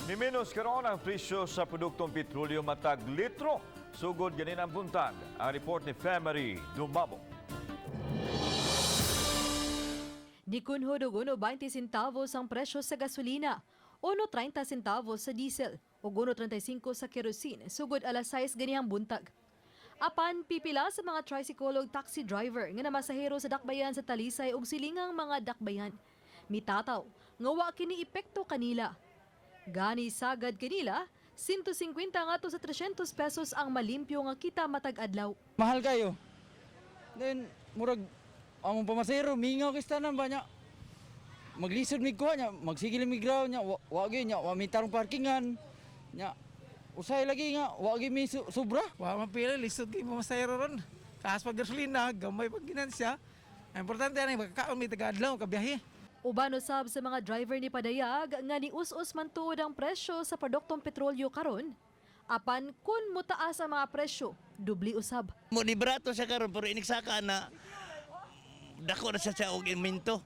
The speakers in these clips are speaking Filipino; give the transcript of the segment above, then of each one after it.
Ni-minus karon ang presyo sa produktong petrolyo matag litro. Sugod ganin ang buntag. Ang report ni Femery Dumabo. Nikunhod og 20 centavos ang presyo sa gasolina, 30 centavos sa diesel, ug 35 sa kerosene sugod alas 6 ganihang buntag. Apan pipila sa mga tricycle ug taxi driver nga namasahero sa dakbayan sa Talisay ug silingang mga dakbayan. Mitataw nga wa kini epekto kanila. Gani sagad kanila 150 ngadto sa 300 pesos ang malimpyo nga kita matag adlaw. Mahal kayo. Then murag among pamasero mingaw kay tanan ba nya. Maglisod mig kuha nya, magsigil mig ground nya, wa gyud nya, wa mi tarong parkingan nya. Usay lagi nga wa gyud mi sobra. Wa man pila lisod kay pamasero ron. Kaas pag gasolina, gamay pag ginansya. Ang importante ani magkakaon mi taga adlaw kabiyahe. Uban usab sa mga driver ni Padayag nga ni us-us man tuod ang presyo sa produktong petrolyo karon. Apan kun mutaas ang mga presyo, dubli usab. Mo librato siya karon pero inigsaka na dako na siya og minto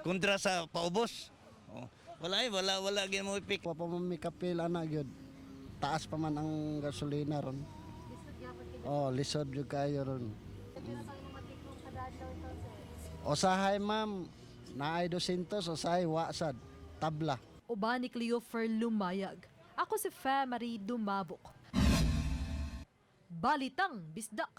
kontra sa paubos. Oh, wala gyud mo ipik. Wa pa man may kapil ana gyud. Taas pa man ang gasolina ron. Lisod jud kayo ron. Usahay ma'am, naay 200 usahay wasad tabla. Uban ni Cleofer Lumayag. Ako si Femery Dumabok. Balitang Bisdak.